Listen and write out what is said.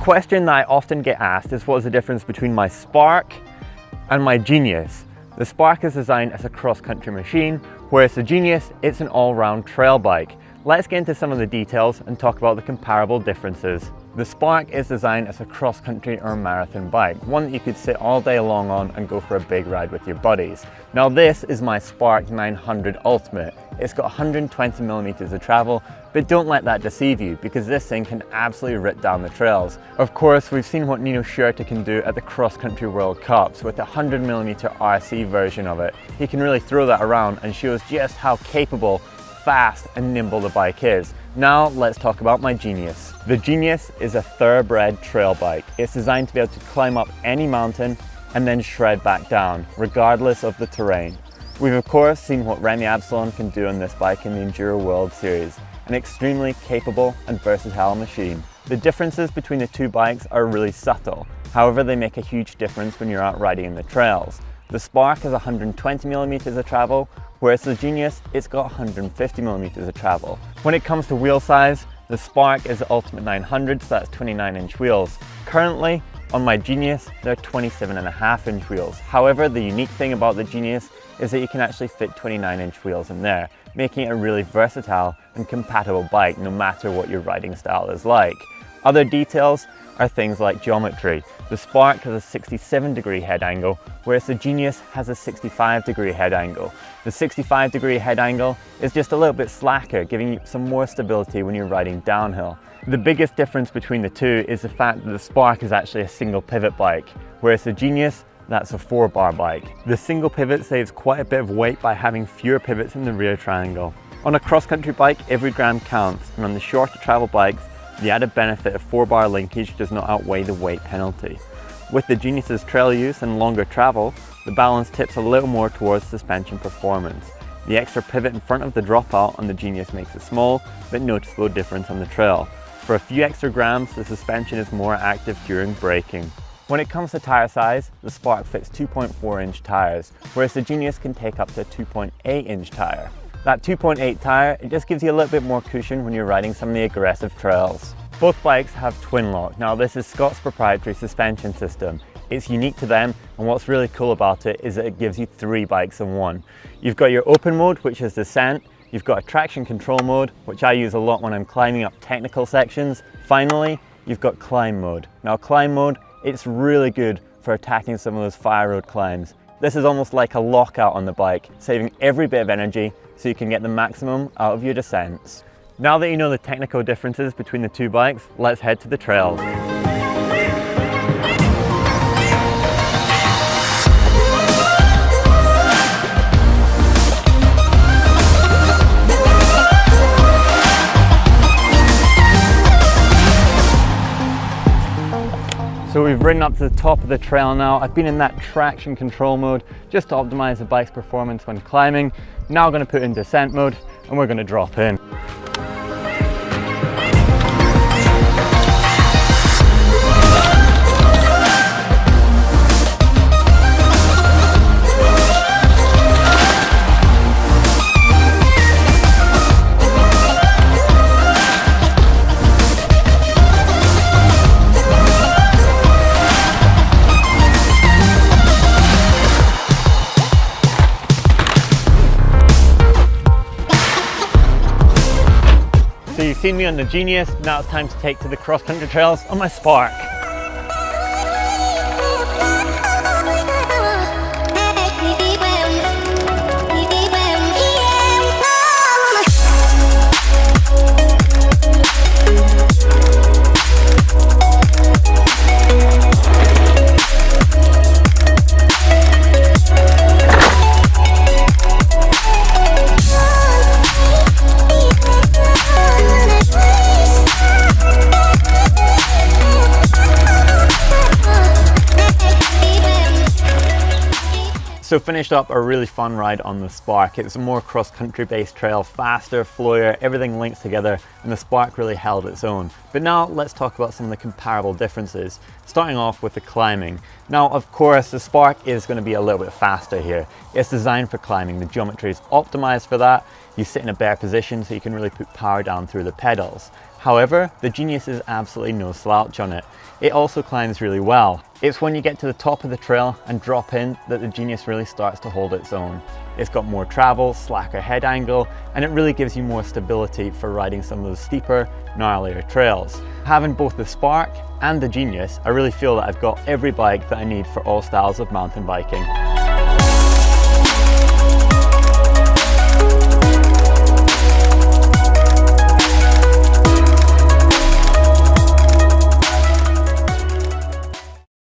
question that I often get asked is what is the difference between my Spark and my Genius. The Spark is designed as a cross-country machine, whereas the Genius, it's an all-round trail bike. Let's get into some of the details and talk about the comparable differences. The Spark is designed as a cross-country or marathon bike, one that you could sit all day long on and go for a big ride with your buddies. Now this is my Spark 900 Ultimate. It's got 120mm of travel, but don't let that deceive you because this thing can absolutely rip down the trails. Of course, we've seen what Nino Schurter can do at the Cross Country World Cups with the 100mm RC version of it. He can really throw that around and shows just how capable, fast and nimble the bike is. Now let's talk about my Genius. The Genius is a thoroughbred trail bike. It's designed to be able to climb up any mountain and then shred back down, regardless of the terrain. We've of course seen what Remy Absalon can do on this bike in the Enduro World Series, an extremely capable and versatile machine. The differences between the two bikes are really subtle, however they make a huge difference when you're out riding in the trails. The Spark has 120mm of travel, whereas the Genius, it's got 150mm of travel. When it comes to wheel size, the Spark is the Ultimate 900, so that's 29-inch wheels. Currently, on my Genius, they're 27.5-inch wheels. However, the unique thing about the Genius is that you can actually fit 29-inch wheels in there, making it a really versatile and compatible bike no matter what your riding style is like. Other details are things like geometry. The Spark has a 67-degree head angle, whereas the Genius has a 65-degree head angle. The 65-degree head angle is just a little bit slacker, giving you some more stability when you're riding downhill. The biggest difference between the two is the fact that the Spark is actually a single pivot bike, whereas the Genius, that's a 4-bar bike. The single pivot saves quite a bit of weight by having fewer pivots in the rear triangle. On a cross-country bike, every gram counts, and on the shorter travel bikes, the added benefit of 4-bar linkage does not outweigh the weight penalty. With the Genius's trail use and longer travel, the balance tips a little more towards suspension performance. The extra pivot in front of the dropout on the Genius makes a small but noticeable difference on the trail. For a few extra grams, the suspension is more active during braking. When it comes to tire size, the Spark fits 2.4-inch tires, whereas the Genius can take up to a 2.8-inch tire. That 2.8 tire, it just gives you a little bit more cushion when you're riding some of the aggressive trails. Both bikes have twin lock. Now this is Scott's proprietary suspension system. It's unique to them, and what's really cool about it is that it gives you 3 bikes in one. You've got your open mode, which is descent. You've got a traction control mode, which I use a lot when I'm climbing up technical sections. Finally, you've got climb mode. Now climb mode, it's really good for attacking some of those fire road climbs. This is almost like a lockout on the bike, saving every bit of energy so you can get the maximum out of your descents. Now that you know the technical differences between the two bikes, let's head to the trails. So we've ridden up to the top of the trail now. I've been in that traction control mode just to optimize the bike's performance when climbing. Now I'm going to put in descent mode and we're going to drop in. So you've seen me on the Genius, now it's time to take to the cross-country trails on my Spark. So finished up a really fun ride on the Spark. It's a more cross-country based trail, faster, flowier, everything links together, and the Spark really held its own. But now let's talk about some of the comparable differences, starting off with the climbing. Now of course the Spark is going to be a little bit faster here. It's designed for climbing, the geometry is optimized for that. You sit in a bare position so you can really put power down through the pedals. However, the Genius is absolutely no slouch on it. It also climbs really well. It's when you get to the top of the trail and drop in that the Genius really starts to hold its own. It's got more travel, slacker head angle, and it really gives you more stability for riding some of those steeper, gnarlier trails. Having both the Spark and the Genius, I really feel that I've got every bike that I need for all styles of mountain biking.